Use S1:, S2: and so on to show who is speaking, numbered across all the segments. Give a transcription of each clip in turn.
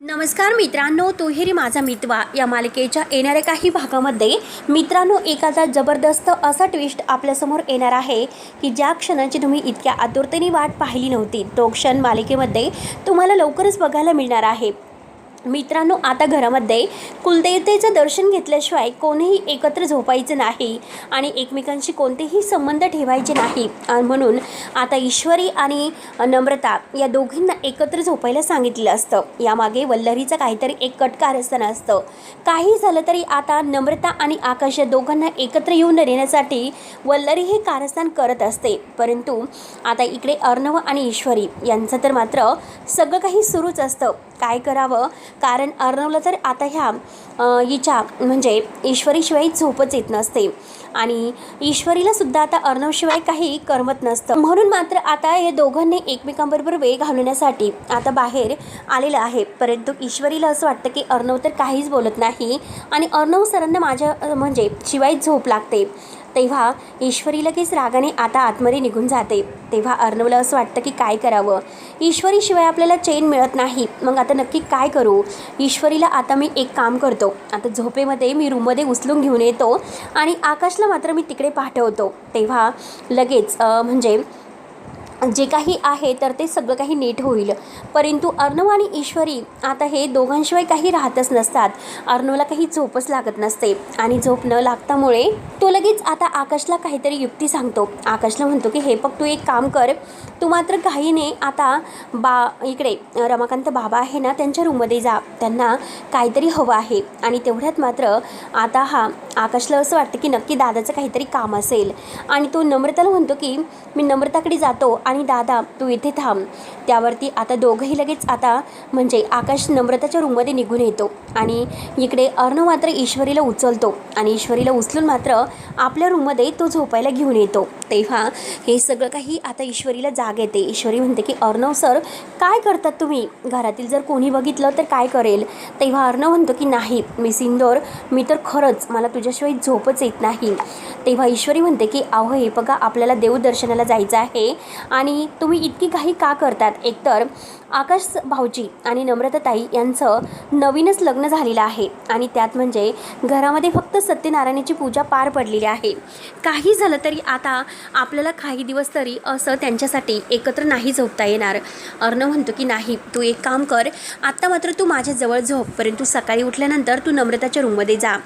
S1: नमस्कार मित्रांनो, तोहेरी माझा मितवा या मालिकेच्या येणाऱ्या काही भागामध्ये मित्रांनो एखादा जबरदस्त असा ट्विस्ट आपल्यासमोर येणार आहे की ज्या क्षणाची तुम्ही इतक्या आतुरतेने वाट पाहिली नव्हती तो क्षण मालिकेमध्ये तुम्हाला लवकरच बघायला मिळणार आहे. मित्रांनो, आता घरामध्ये कुलदेवतेचं दर्शन घेतल्याशिवाय कोणीही एकत्र झोपायचं नाही आणि एकमेकांशी कोणतेही संबंध ठेवायचे नाही. म्हणून आता ईश्वरी आणि नम्रता या दोघींना एकत्र झोपायला सांगितलेलं असतं. यामागे वल्लरीचं काहीतरी एक कट कारस्थान असतं. काही झालं तरी आता नम्रता आणि आकाश या दोघांना एकत्र येऊन नेण्यासाठी वल्लरी हे कारस्थान करत असते. परंतु आता इकडे अर्णव आणि ईश्वरी यांचं तर मात्र सगळं काही सुरूच असतं. काय करावं, कारण अर्णवला तर आता ह्या हिच्या म्हणजे ईश्वरीशिवाय झोपच येत नसते आणि ईश्वरीला सुद्धा आता अर्णवशिवाय काही करमत नसतं. म्हणून मात्र आता हे दोघांनी एकमेकांबरोबर वेळ घालवण्यासाठी आता बाहेर आलेलं आहे. परंतु ईश्वरीला असं वाटतं की अर्णव तर काहीच बोलत नाही आणि अर्णव सरांना माझ्या म्हणजे शिवाय झोप लागते. तेव्हा ईश्वरी लगेच रागाने आता आतमध्ये निघून जाते. तेव्हा अर्णवला असं वाटतं की काय करावं, ईश्वरीशिवाय आपल्याला चैन मिळत नाही. मग आता नक्की काय करू. ईश्वरीला आता मी एक काम करतो, आता झोपेमध्ये मी रूममध्ये उचलून घेऊन येतो आणि आकाशला मात्र मी तिकडे पाठवतो. तेव्हा लगेच म्हणजे जे काही आहे तर ते सगळं काही नीट होईल. परंतु अर्णव आणि ईश्वरी आता हे दोघांशिवाय काही राहतच नसतात. अर्णवला काही झोपच लागत नसते आणि झोप न लागतामुळे तो लगेच आता आकाशला काहीतरी युक्ती सांगतो. आकाशला म्हणतो की हे बघ, तू एक काम कर, तू मात्र घाईने आता इकडे रमाकांत बाबा आहे ना त्यांच्या रूममध्ये जा, त्यांना काहीतरी हवं आहे. आणि तेवढ्यात मात्र आता आकाशला असं वाटतं की नक्की दादाचं काहीतरी काम असेल आणि तो नम्रताला म्हणतो की मी नम्रताकडे जातो आणि दादा तू इथे थांब. त्यावरती आता दोघंही लगेच आता म्हणजे आकाश नम्रताच्या रूममध्ये निघून येतो आणि इकडे अर्णव मात्र ईश्वरीला उचलतो आणि ईश्वरीला उचलून मात्र आपल्या रूममध्ये तो झोपायला घेऊन येतो. तेव्हा हे सगळं काही आता ईश्वरीला जाग येते. ईश्वरी म्हणते की अर्णव सर, काय करतात तुम्ही, घरातील जर कोणी बघितलं तर काय करेल. तेव्हा अर्णव म्हणतो की नाही मी सिंदूर, मी तर खरंच मला तुझ्याशिवाय झोपच येत नाही. तेव्हा ईश्वरी म्हणते की अहो हे बघा, आपल्याला देवदर्शनाला जायचं आहे आणि तुम्ही इतकी घाई का करतात. एकतर आकाश भाऊजी आणि नम्रताताई यांचं नवीनच लग्न झालेलं आहे आणि त्यात म्हणजे घरामध्ये फक्त सत्यनारायणाची पूजा पार पडलेली आहे. काही झालं तरी आता आपल्याला काही दिवस तरी असं त्यांच्यासाठी एकत्र नाही झोपता येणार. अर्णव म्हणतो की नाही, तू एक काम कर, आत्ता मात्र तू माझ्याजवळ झोप, परंतु सकाळी उठल्यानंतर तू नम्रताच्या रूममध्ये जा.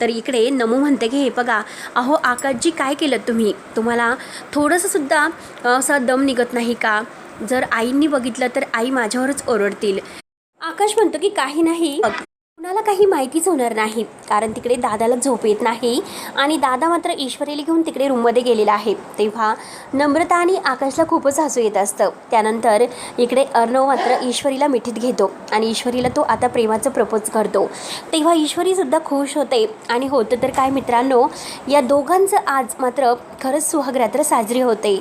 S1: तर इकडे नमू म्हणते की हे बघा, अहो आकाशजी काय केलं तुम्ही, तुम्हाला थोडंसंसुद्धा असं दम निघत नाही का. जर आईंनी बघितलं तर आई माझ्यावरच ओरडतील. आकाश म्हणतो की काही नाही, कुणाला काही माहितीच होणार नाही, कारण तिकडे दादाला झोप येत नाही आणि दादा मात्र ईश्वरीला घेऊन तिकडे रूममध्ये गेलेला आहे. तेव्हा नम्रता आणि आकाशला खूपच हसू येत असतं. त्यानंतर इकडे अर्णव मात्र ईश्वरीला मिठीत घेतो आणि ईश्वरीला तो आता प्रेमाचं प्रपोज करतो. तेव्हा ईश्वरीसुद्धा खुश होते आणि होतं तर काय मित्रांनो, या दोघांचं आज मात्र खरंच सुहागरात्र साजरी होते.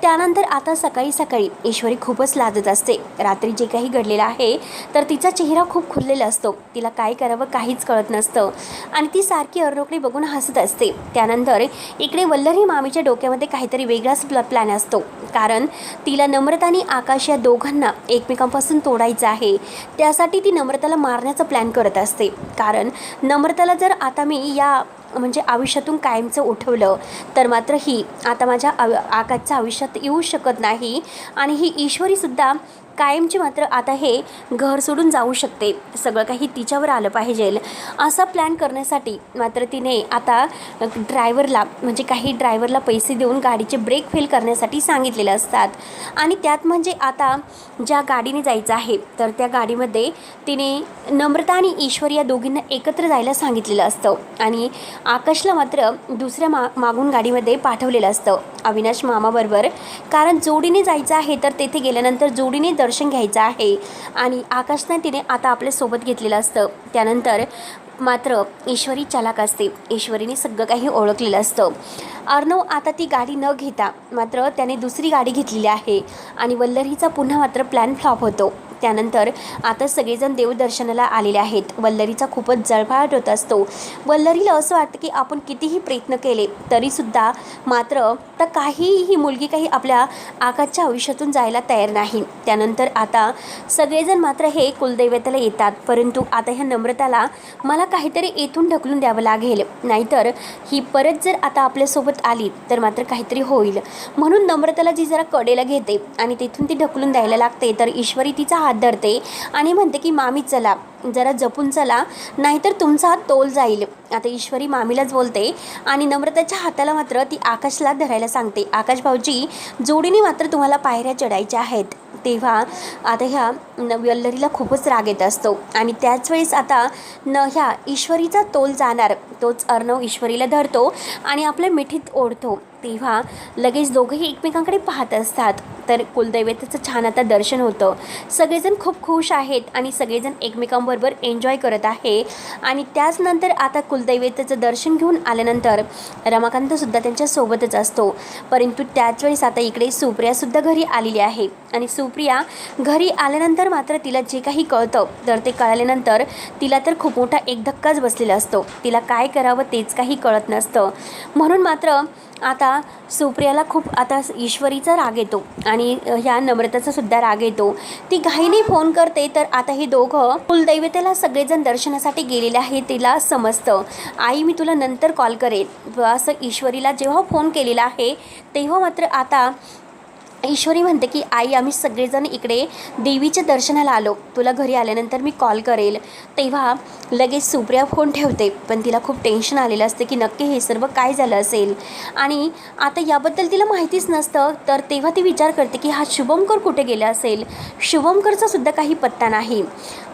S1: त्यानंतर आता सकाळी सकाळी ईश्वरी खूपच लाजत असते. रात्री जे काही घडलेलं आहे तर तिचा चेहरा खूप खुललेला असतो. तिला काय करावं काहीच कळत नसतं आणि ती सारखी अर्णवकडे बघून हसत असते. त्यानंतर इकडे वल्लरी मामीच्या डोक्यामध्ये काहीतरी वेगळाच प्लॅन असतो, कारण तिला नम्रता आणि आकाश या दोघांना एकमेकांपासून तोडायचं आहे. त्यासाठी ती नम्रताला मारण्याचा प्लॅन करत असते, कारण नम्रताला जर आता मी या म्हणजे आयुष्यातून कायमचं उठवलं तर मात्र ही आता माझ्या आकाशच्या आयुष्यात येऊ शकत नाही आणि ही ईश्वरीसुद्धा कायमची मात्र आता हे घर सोडून जाऊ शकते. सगळं काही तिच्यावर आलं पाहिजे असा प्लॅन करण्यासाठी मात्र तिने आता ड्रायव्हरला म्हणजे काही ड्रायव्हरला पैसे देऊन गाडीचे ब्रेक फेल करण्यासाठी सांगितलेले असतात आणि त्यात म्हणजे आता ज्या गाडीने जायचं आहे तर त्या गाडीमध्ये तिने नम्रता आणि ईश्वरी या दोघींना एकत्र जायला सांगितलेलं असतं आणि आकाशला मात्र दुसऱ्या मागून गाडीमध्ये पाठवलेलं असतं अविनाश मामाबरोबर, कारण जोडीने जायचं आहे तर तेथे गेल्यानंतर जोडीने दर्शन घ्यायचं आहे आणि आकाशने तिने आता आपल्यासोबत घेतलेलं असतं. त्यानंतर मात्र ईश्वरी चालाक असते. ईश्वरीने सगळं काही ओळखलेलं असतं. अर्णव आता ती गाडी न घेता मात्र त्याने दुसरी गाडी घेतलेली आहे आणि वल्लरीचा पुन्हा मात्र प्लॅन फ्लॉप होतो. त्यानंतर आता सगळेजण देवदर्शनाला आलेले आहेत. वल्लरीचा खूपच जळफळाट होत असतो. वल्लरीला असं वाटतं की आपण कितीही प्रयत्न केले तरीसुद्धा मात्र तर ही मुलगी काही आपल्या आकाशच्या आयुष्यातून जायला तयार नाही. त्यानंतर आता सगळेजण मात्र हे कुलदैवताला येतात, परंतु आता ह्या नम्रताला मला काहीतरी येथून ढकलून द्यावं लागेल, नाहीतर ही परत जर आता आपल्यासोबत आली तर मात्र काहीतरी होईल. म्हणून नम्रताला जी जरा कडेला घेते आणि तिथून ती ढकलून द्यायला लागते. तर ईश्वरी तिचा हात धरते आणि म्हणते की मामी चला, जरा जपून चला, नाहीतर तुमचा हात तोल जाईल. आता ईश्वरी मामीलाच बोलते आणि नम्रताच्या हाताला मात्र ती आकाशला धरायला सांगते. आकाश भाऊजी, जोडीने मात्र तुम्हाला पायऱ्या चढायच्या आहेत. तेव्हा आता ह्या वल्लरीला खूपच राग येत असतो आणि त्याच वेळेस आता ह्या ईश्वरीचा तोल जाणार तोच अर्णव ईश्वरीला धरतो आणि आपल्या मिठीत ओढतो. तेव्हा लगेच दोघंही एकमेकांकडे पाहत असतात. तर कुलदैवताचं छान आता दर्शन होतं. सगळेजण खूप खुश आहेत आणि सगळेजण एकमेकांबरोबर एन्जॉय करत आहे. आणि त्याचनंतर आता कुलदैवताचं दर्शन घेऊन आल्यानंतर रमाकांतसुद्धा त्यांच्यासोबतच असतो. परंतु त्याच वेळेस आता इकडे सुप्रियासुद्धा घरी आलेली आहे आणि सुप्रिया घरी आल्यानंतर मात्र तिला जे काही कळतं तर ते कळाल्यानंतर तिला तर खूप मोठा एक धक्काच बसलेला असतो. तिला काय करावं तेच काही कळत नसतं. म्हणून मात्र आता सुप्रियाला खूप आता ईश्वरीचा राग येतो आणि ह्या नम्रताचा सुद्धा राग येतो. ती घाईने फोन करते. तर आता हे दोघं कुलदैवतेला सगळेजण दर्शनासाठी गेलेले आहे. तिला समजतं. आई मी तुला नंतर कॉल करेन असं ईश्वरीला जेव्हा फोन केलेला आहे तेव्हा मात्र आता ईश्वरी म्हणते की आई आम्ही सगळेजण इकडे देवीच्या दर्शनाला आलो, तुला घरी आल्यानंतर मी कॉल करेल. तेव्हा लगेच सुप्रिया फोन ठेवते. पण तिला खूप टेन्शन आलेलं असते की नक्की हे सर्व काय झालं असेल आणि आता याबद्दल तिला माहितीच नसतं. तर तेव्हा ती विचार करते की हा शुभंकर कुठे गेला असेल. शुभंकरचा सुद्धा काही पत्ता नाही.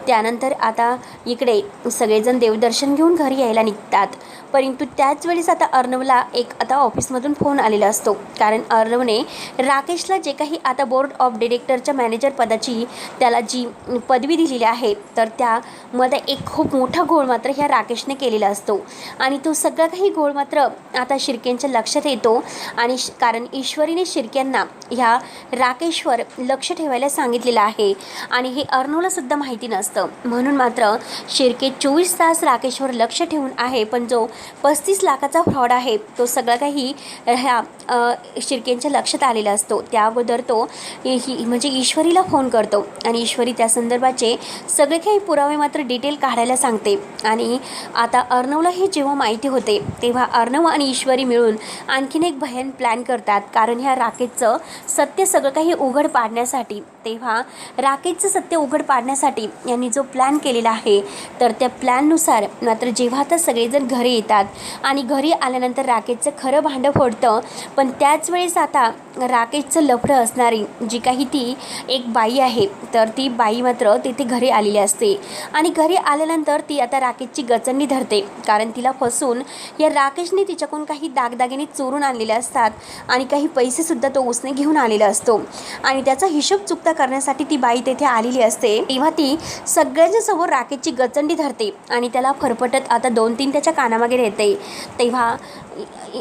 S1: त्यानंतर आता इकडे सगळेजण देवदर्शन घेऊन घरी यायला निघतात. परंतु त्याच वेळेस आता अर्णवला एक आता ऑफिसमधून फोन आलेला असतो. कारण अर्णवने राकेशला जे काही आता बोर्ड ऑफ डिरेक्टरच्या मॅनेजर पदाची त्याला जी पदवी दिलेली आहे तर त्यामध्ये एक खूप मोठा घोळ मात्र ह्या राकेशने केलेला असतो. आणि तो सगळा काही घोळ मात्र आता शिर्क्यांच्या लक्षात येतो. आणि कारण ईश्वरीने शिर्क्यांना ह्या राकेशवर लक्ष ठेवायला सांगितलेलं आहे आणि हे अर्णवलासुद्धा माहिती नसतं. म्हणून मात्र शिर्के 24 तास राकेशवर लक्ष ठेवून आहे. पण जो 35 लाखाचा फ्रॉड आहे तो सगळा काही ह्या शिर्केंच्या लक्षात आलेला असतो. त्या अगोदर तो म्हणजे ईश्वरीला फोन करतो आणि ईश्वरी त्या संदर्भाचे सगळे काही पुरावे मात्र डिटेल काढायला सांगते. आणि आता अर्णवला हे जेव्हा माहिती होते तेव्हा अर्णव आणि ईश्वरी मिळून आणखीन एक भयान प्लॅन करतात. कारण ह्या राकेशचं सत्य सगळं काही उघड पाडण्यासाठी. तेव्हा राकेशचं सत्य उघड पाडण्यासाठी यांनी जो प्लॅन केलेला आहे तर त्या प्लॅननुसार मात्र जेव्हा आता सगळेजण घरी येतात आणि घरी आल्यानंतर राकेशचं खरं भांडं फोडतं. पण त्याच वेळेस आता राकेशचं लफडं असणारी जी काही ती एक बाई आहे तर ती बाई मात्र तिथे घरी आलेली असते. आणि घरी आल्यानंतर ती आता राकेशची गचंडी धरते. कारण तिला फसून या राकेशने तिच्याकडून काही दागदागिने चोरून आणलेले असतात आणि काही पैसेसुद्धा तो उसने घेऊन आलेला असतो. आणि त्याचा हिशोब चुकता करण्यासाठी ती बाई तेथे आलेली असते. तेव्हा ती सगळ्यांच्या समोर राकेशची गचंडी धरते आणि त्याला फरफटत आता 2-3 त्याच्या कानामागे येते. तेव्हा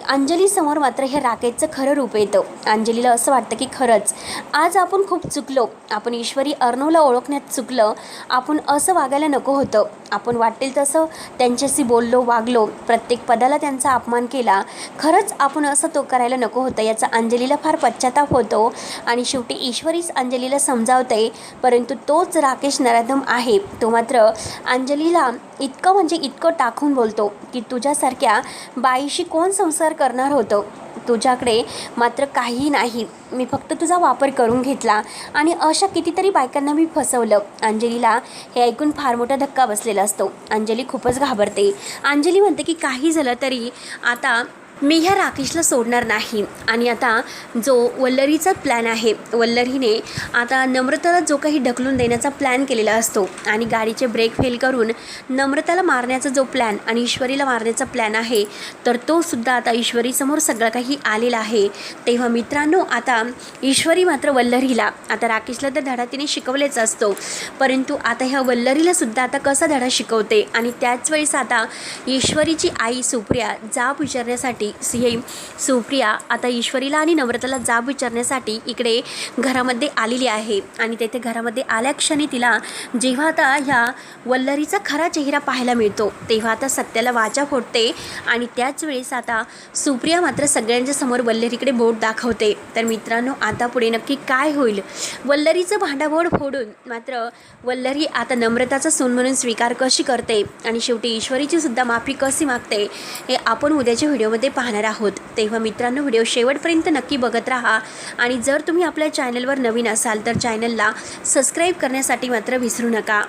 S1: अंजली समोर मात्र हे राकेशचं खरं रूप येतं. अंजलीला असं वाटतं की खरंच आज आपण खूप चुकलो. आपण ईश्वरी अर्णवला ओळखण्यात चुकलं. आपण असं वागायला नको होतं. आपण वाटेल तसं त्यांच्याशी बोललो, वागलो, प्रत्येक पदाला त्यांचा अपमान केला. खरंच आपण असं तो करायला नको होतं. याचा अंजलीला फार पश्चाताप होतो. आणि शेवटी ईश्वरीच अंजलीला समजावते. परंतु तोच राकेश नराधम आहे. तो मात्र अंजलीला इतकं म्हणजे इतकं टाकून बोलतो की तुझ्यासारख्या बाईशी कोण संसार करणार होतं. तुझ्याकडे मात्र काही नाही. मी फक्त तुझा वापर करून घेतला आणि अशा कितीतरी बायकांना मी फसवलं. अंजलीला हे ऐकून फार मोठा धक्का बसलेला असतो. अंजली खूपच घाबरते. अंजली म्हणते की काही झालं तरी आता मी ह्या राकेशला सोडणार नाही. आणि आता जो वल्लरीचा प्लॅन आहे, वल्लरीने आता नम्रताला जो काही ढकलून देण्याचा प्लॅन केलेला असतो आणि गाडीचे ब्रेक फेल करून नम्रताला मारण्याचा जो प्लॅन आणि ईश्वरीला मारण्याचा प्लॅन आहे तर तो सुद्धा आता ईश्वरीसमोर सगळं काही आलेला आहे. तेव्हा मित्रांनो आता ईश्वरी मात्र वल्लरीला आता राकेशला तर धडा तिने शिकवलेच असतो. परंतु आता ह्या वल्लरीला सुद्धा आता कसा धडा शिकवते. आणि त्याच वेळेस आता ईश्वरीची आई सुप्रिया जाब विचारण्यासाठी हे सुप्रिया आता ईश्वरीला आणि नम्रताला जाब विचारण्यासाठी इकडे घरामध्ये आलेली आहे आणि तेथे घरामध्ये आल्या क्षणी तिला जेव्हा आता ह्या वल्लरीचा खरा चेहरा पाहायला मिळतो तेव्हा आता सत्याला वाचा फोडते आणि त्याच वेळेस आता सुप्रिया मात्र सगळ्यांच्या समोर वल्लरीकडे बोट दाखवते. तर मित्रांनो, आता पुढे नक्की काय होईल? वल्लरीचं भांडाफोड फोडून मात्र वल्लरी आता नम्रताचा सून म्हणून स्वीकार कशी करते आणि शेवटी ईश्वरीची सुद्धा माफी कशी मागते हे आपण उद्याच्या व्हिडिओमध्ये पाहणार आहोत. तेव्हा मित्रांनो, व्हिडिओ शेवटपर्यंत नक्की बघत राहा आणि जर तुम्ही आपल्या चॅनलवर नवीन असाल तर चॅनलला सबस्क्राईब करण्यासाठी मात्र विसरू नका.